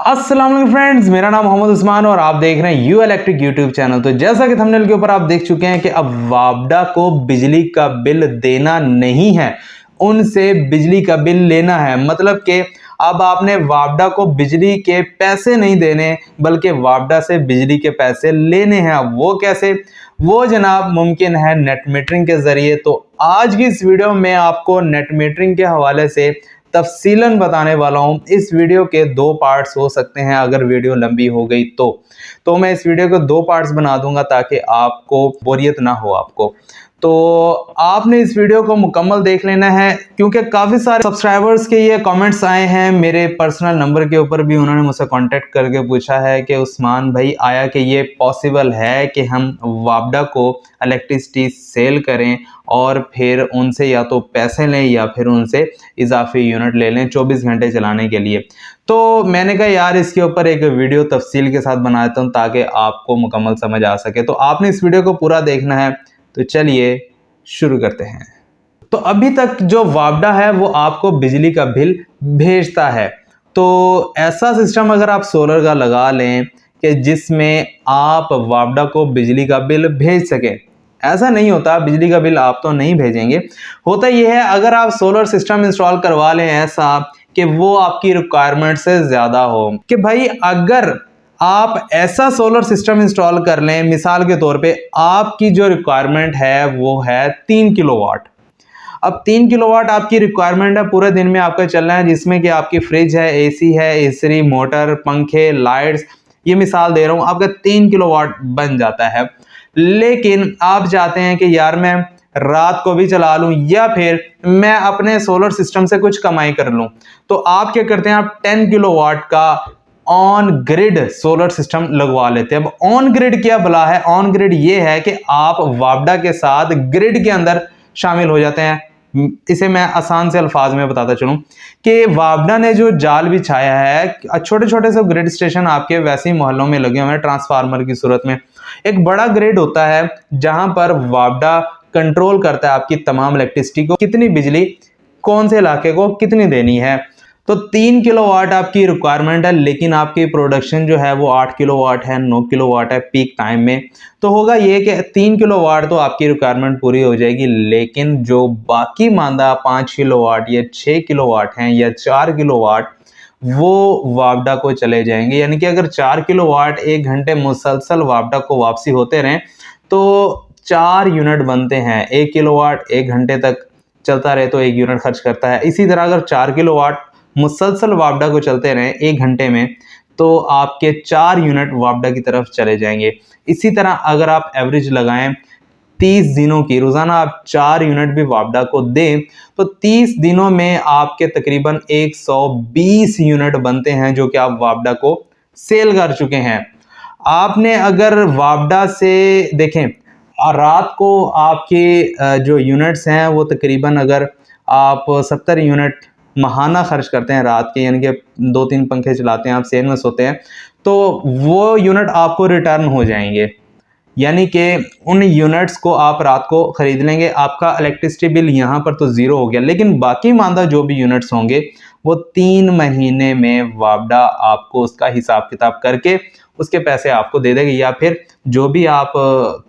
अस्सलाम वालेकुम फ्रेंड्स, मेरा नाम मोहम्मद उस्मान और आप देख रहे हैं यू इलेक्ट्रिक यूट्यूब चैनल। तो जैसा कि थंबनेल के ऊपर आप देख चुके हैं कि अब वापडा को बिजली का बिल देना नहीं है, उनसे बिजली का बिल लेना है। मतलब कि अब आपने वापडा को बिजली के पैसे नहीं देने बल्कि वापडा से बिजली के पैसे लेने हैं। अब वो कैसे, वो जनाब मुमकिन है नेट मीटरिंग के जरिए। तो आज की इस वीडियो में आपको नेट मीटरिंग के हवाले से तफसीलन बताने वाला हूं। इस वीडियो के दो पार्ट्स हो सकते हैं अगर वीडियो लंबी हो गई तो मैं इस वीडियो को दो पार्ट्स बना दूंगा ताकि आपको बोरियत ना हो आपको। तो आपने इस वीडियो को मुकम्मल देख लेना है क्योंकि काफ़ी सारे सब्सक्राइबर्स के ये कमेंट्स आए हैं मेरे पर्सनल नंबर के ऊपर भी। उन्होंने मुझसे कांटेक्ट करके पूछा है कि उस्मान भाई, आया कि ये पॉसिबल है कि हम वापडा को इलेक्ट्रिसिटी सेल करें और फिर उनसे या तो पैसे लें या फिर उनसे इजाफी यूनिट ले लें 24 घंटे चलाने के लिए। तो मैंने कहा यार इसके ऊपर एक वीडियो तफसील के साथ बनाता हूँ ताकि आपको मुकम्मल समझ आ सके। तो आपने इस वीडियो को पूरा देखना है। तो चलिए शुरू करते हैं। तो अभी तक जो वापडा है वो आपको बिजली का बिल भेजता है। तो ऐसा सिस्टम अगर आप सोलर का लगा लें कि जिसमें आप वापडा को बिजली का बिल भेज सके। ऐसा नहीं होता, बिजली का बिल आप तो नहीं भेजेंगे। होता यह है अगर आप सोलर सिस्टम इंस्टॉल करवा लें ऐसा कि वो आपकी रिक्वायरमेंट से ज़्यादा हो, कि भाई अगर आप ऐसा सोलर सिस्टम इंस्टॉल कर लें, मिसाल के तौर पे आपकी जो रिक्वायरमेंट है वो है 3 किलोवाट। अब 3 किलोवाट आपकी रिक्वायरमेंट है, पूरे दिन में आपका चलना है, जिसमें कि आपकी फ्रिज है, एसी है, इस्त्री, मोटर, पंखे, लाइट्स, ये मिसाल दे रहा हूँ, आपका 3 किलोवाट बन जाता है। लेकिन आप चाहते हैं कि यार मैं रात को भी चला लूं या फिर मैं अपने सोलर सिस्टम से कुछ कमाई कर लूं। तो आप क्या करते हैं, आप 10 किलोवाट का ऑन ग्रिड सोलर सिस्टम लगवा लेते हैं। अब ऑन ग्रिड क्या भला है? ऑन ग्रिड ये है कि आप वापडा के साथ ग्रिड के अंदर शामिल हो जाते हैं। इसे मैं आसान से अल्फाज में बताता चलूं कि वापडा ने जो जाल बिछाया है, छोटे छोटे से ग्रिड स्टेशन आपके वैसे ही मोहल्लों में लगे हुए हैं ट्रांसफार्मर की सूरत में। एक बड़ा ग्रिड होता है जहां पर वापडा कंट्रोल करता है आपकी तमाम इलेक्ट्रिसिटी को, कितनी बिजली कौन से इलाके को कितनी देनी है। तो 3 किलोवाट आपकी रिक्वायरमेंट है, लेकिन आपकी प्रोडक्शन जो है वो 8 किलोवाट है, 9 किलोवाट है पीक टाइम में। तो होगा ये कि 3 किलोवाट तो आपकी रिक्वायरमेंट पूरी हो जाएगी, लेकिन जो बाकी मांदा 5 किलोवाट या 6 किलोवाट हैं या 4 किलोवाट, वो वापडा को चले जाएंगे। यानी कि अगर 4 किलोवाट 1 घंटे मुसलसल वापडा को वापसी होते रहें तो 4 यूनिट बनते हैं। 1 किलोवाट 1 घंटे तक चलता रहे तो 1 यूनिट खर्च करता है। इसी तरह अगर 4 किलोवाट मुसलसल वापडा को चलते रहें 1 घंटे में तो आपके 4 यूनिट वापडा की तरफ चले जाएंगे। इसी तरह अगर आप एवरेज लगाएं 30 दिनों की, रोजाना आप 4 यूनिट भी वापडा को दें तो 30 दिनों में आपके तकरीबन 120 यूनिट बनते हैं जो कि आप वापडा को सेल कर चुके हैं। आपने अगर वापडा से देखें रात को आपके जो यूनिट्स हैं वो तकरीबन अगर आप 70 यूनिट महाना खर्च करते हैं रात के, यानी कि 2-3 पंखे चलाते हैं आप, सेल में सोते हैं, तो वो यूनिट आपको रिटर्न हो जाएंगे। यानी कि उन यूनिट्स को आप रात को खरीद लेंगे, आपका इलेक्ट्रिसिटी बिल यहाँ पर तो ज़ीरो हो गया। लेकिन बाकी मानदा जो भी यूनिट्स होंगे वो 3 महीने में वापडा आपको उसका हिसाब किताब करके उसके पैसे आपको दे देंगे, या फिर जो भी आप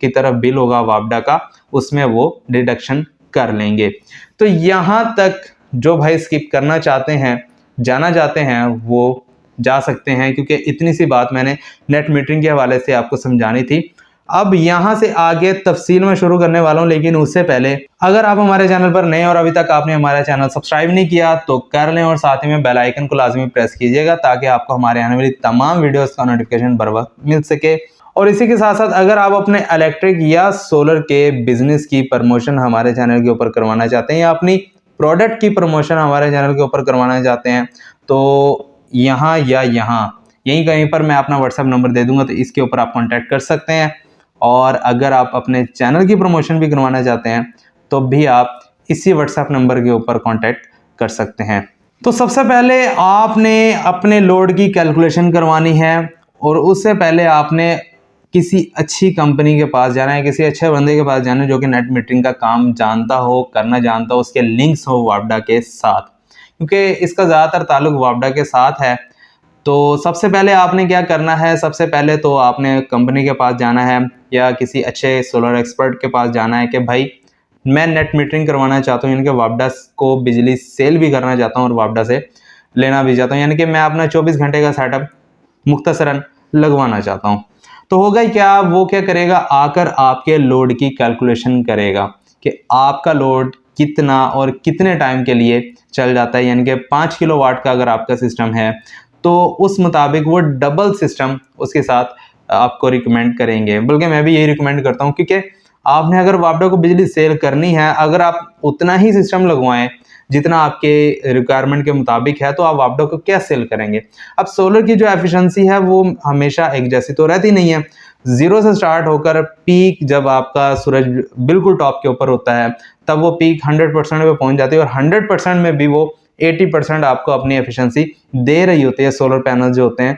की तरफ बिल होगा वापडा का उसमें वो डिडक्शन कर लेंगे। तो यहाँ तक जो भाई स्किप करना चाहते हैं, जाना चाहते हैं, वो जा सकते हैं, क्योंकि इतनी सी बात मैंने नेट मीटरिंग के हवाले से आपको समझानी थी। अब यहाँ से आगे तफसील में शुरू करने वाला हूँ, लेकिन उससे पहले अगर आप हमारे चैनल पर नए और अभी तक आपने हमारा चैनल सब्सक्राइब नहीं किया तो कर लें और साथ ही में बेल आइकन को लाजमी प्रेस कीजिएगा ताकि आपको हमारे आने वाली तमाम वीडियोस का नोटिफिकेशन बर वक्त मिल सके। और इसी के साथ साथ अगर आप अपने इलेक्ट्रिक या सोलर के बिजनेस की प्रमोशन हमारे चैनल के ऊपर करवाना चाहते हैं या अपनी प्रोडक्ट की प्रमोशन हमारे चैनल के ऊपर करवाना चाहते हैं तो यहाँ या यहाँ यहीं कहीं पर मैं अपना व्हाट्सएप नंबर दे दूंगा, तो इसके ऊपर आप कांटेक्ट कर सकते हैं। और अगर आप अपने चैनल की प्रमोशन भी करवाना चाहते हैं तो भी आप इसी व्हाट्सएप नंबर के ऊपर कांटेक्ट कर सकते हैं। तो सबसे पहले आपने अपने लोड की कैलकुलेशन करवानी है और उससे पहले आपने किसी अच्छी कंपनी के पास जाना है, किसी अच्छे बंदे के पास जाना है जो कि नेट मीटरिंग का काम जानता हो, करना जानता हो, उसके लिंक्स हो वापडा के साथ, क्योंकि इसका ज़्यादातर ताल्लुक वापडा के साथ है। तो सबसे पहले आपने क्या करना है, सबसे पहले तो आपने कंपनी के पास जाना है या किसी अच्छे सोलर एक्सपर्ट के पास जाना है कि भाई मैं नेट मीटरिंग करवाना चाहता हूँ, यानी कि वापडा को बिजली सेल भी करना चाहता हूँ और वापडा से लेना भी चाहता हूँ, यानी कि मैं अपना 24 घंटे का सेटअप मुख्तसरन लगवाना चाहता हूँ। तो होगा क्या, वो क्या करेगा, आकर आपके लोड की कैलकुलेशन करेगा कि आपका लोड कितना और कितने टाइम के लिए चल जाता है। यानी कि 5 किलोवाट का अगर आपका सिस्टम है तो उस मुताबिक वो डबल सिस्टम उसके साथ आपको रिकमेंड करेंगे। बल्कि मैं भी यही रिकमेंड करता हूँ, क्योंकि आपने अगर वापडा को बिजली सेल करनी है, अगर आप उतना ही सिस्टम लगवाएं जितना आपके रिक्वायरमेंट के मुताबिक है, तो आप वापडा को क्या सेल करेंगे। अब सोलर की जो एफिशिएंसी है वो हमेशा एक जैसी तो रहती नहीं है। जीरो से स्टार्ट होकर पीक, जब आपका सूरज बिल्कुल टॉप के ऊपर होता है तब वो पीक 100% पे पहुंच जाती है, और 100% में भी वो 80% आपको अपनी एफिशिएंसी दे रही होती है सोलर पैनल जो होते हैं।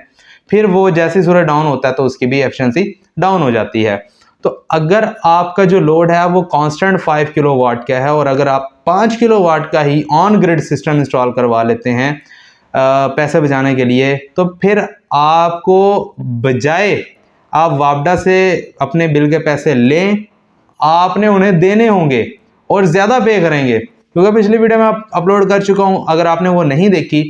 फिर वो जैसे सूरज डाउन होता है तो उसकी भी एफिशिएंसी डाउन हो जाती है। तो अगर आपका जो लोड है वो कांस्टेंट 5 किलोवाट का है और अगर आप 5 किलोवाट का ही ऑन ग्रिड सिस्टम इंस्टॉल करवा लेते हैं पैसे बचाने के लिए, तो फिर आपको बजाय आप वापडा से अपने बिल के पैसे लें, आपने उन्हें देने होंगे और ज़्यादा पे करेंगे। क्योंकि पिछली वीडियो में आप अपलोड कर चुका हूं, अगर आपने वो नहीं देखी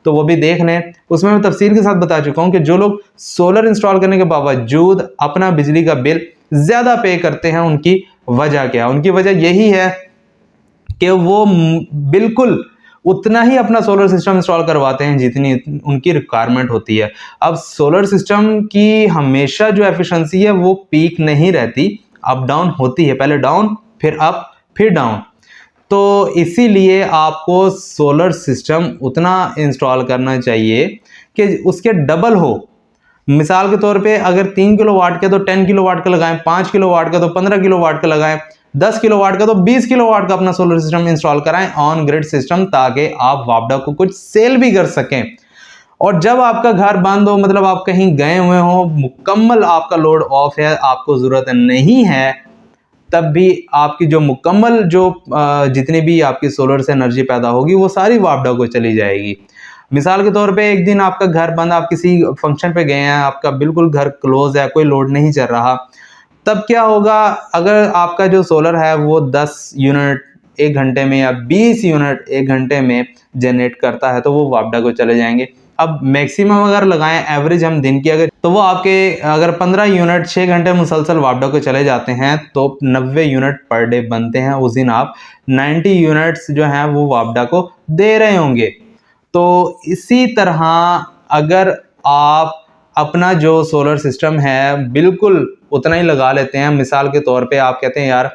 तो वो भी देख लें। उसमें मैं तफसील के साथ बता चुका हूं कि जो लोग सोलर इंस्टॉल करने के बावजूद अपना बिजली का बिल ज़्यादा पे करते हैं, उनकी वजह क्या है। उनकी वजह यही है कि वो बिल्कुल उतना ही अपना सोलर सिस्टम इंस्टॉल करवाते हैं जितनी उनकी रिक्वायरमेंट होती है। अब सोलर सिस्टम की हमेशा जो एफिशिएंसी है वो पीक नहीं रहती, अप डाउन होती है, पहले डाउन फिर अप फिर डाउन। तो इसीलिए आपको सोलर सिस्टम उतना इंस्टॉल करना चाहिए कि उसके डबल हो। मिसाल के तौर पे अगर 3 किलोवाट के तो 10 किलोवाट का लगाएं, 5 किलोवाट का तो 15 किलोवाट का लगाएं, 10 किलोवाट का तो 20 किलोवाट का अपना सोलर सिस्टम इंस्टॉल कराएं ऑन ग्रिड सिस्टम, ताकि आप वापडा को कुछ सेल भी कर सकें। और जब आपका घर बंद हो, मतलब आप कहीं गए हुए हो, मुकम्मल आपका लोड ऑफ है, आपको जरूरत नहीं है, तब भी आपकी जो मुकम्मल जो जितनी भी आपकी सोलर से एनर्जी पैदा होगी वो सारी वापडा को चली जाएगी। मिसाल के तौर पे एक दिन आपका घर बंद, आप किसी फंक्शन पे गए हैं, आपका बिल्कुल घर क्लोज है, कोई लोड नहीं चल रहा, तब क्या होगा, अगर आपका जो सोलर है वो 10 यूनिट 1 घंटे में या 20 यूनिट 1 घंटे में जनरेट करता है तो वो वापडा को चले जाएंगे। अब मैक्सिमम अगर लगाएं, एवरेज हम दिन की अगर, तो वो आपके अगर 15 यूनिट 6 घंटे मुसलसल वापडा को चले जाते हैं तो 90 यूनिट पर डे बनते हैं। उस दिन आप 90 यूनिट्स जो हैं वो वापडा को दे रहे होंगे। तो इसी तरह अगर आप अपना जो सोलर सिस्टम है बिल्कुल उतना ही लगा लेते हैं, मिसाल के तौर पे आप कहते हैं यार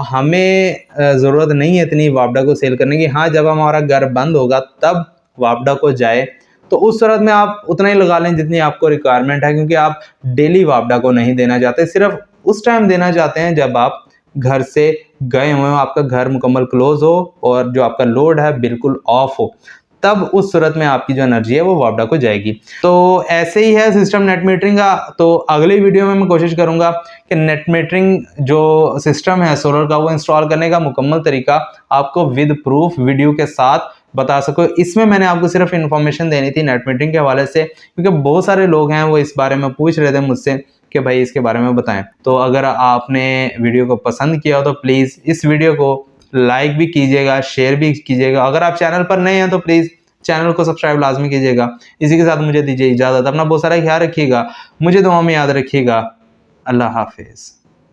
हमें ज़रूरत नहीं है इतनी वापडा को सेल करने की, हाँ जब हमारा घर बंद होगा तब वापडा को जाए, तो उस सूरत में आप उतना ही लगा लें जितनी आपको रिक्वायरमेंट है, क्योंकि आप डेली वापडा को नहीं देना चाहते, सिर्फ उस टाइम देना चाहते हैं जब आप घर से गए हुए हो, आपका घर मुकम्मल क्लोज हो और जो आपका लोड है बिल्कुल ऑफ हो, तब उस सूरत में आपकी जो एनर्जी है वो वापडा को जाएगी। तो ऐसे ही है सिस्टम नेट मीटरिंग का। तो अगली वीडियो में मैं कोशिश करूंगा कि नेट मीटरिंग जो सिस्टम है सोलर का वो इंस्टॉल करने का मुकम्मल तरीका आपको विद प्रूफ वीडियो के साथ बता सको। इसमें मैंने आपको सिर्फ इन्फॉर्मेशन देनी थी नेट मीटरिंग के हवाले से, क्योंकि बहुत सारे लोग हैं वो इस बारे में पूछ रहे थे मुझसे कि भाई इसके बारे में बताएं। तो अगर आपने वीडियो को पसंद किया हो तो प्लीज़ इस वीडियो को लाइक भी कीजिएगा, शेयर भी कीजिएगा। अगर आप चैनल पर नए हैं तो प्लीज़ चैनल को सब्सक्राइब लाजमी कीजिएगा। इसी के साथ मुझे दीजिए इजाज़त। अपना बहुत सारा ख्याल रखिएगा, मुझे दुआ में याद रखिएगा। अल्लाह हाफिज़।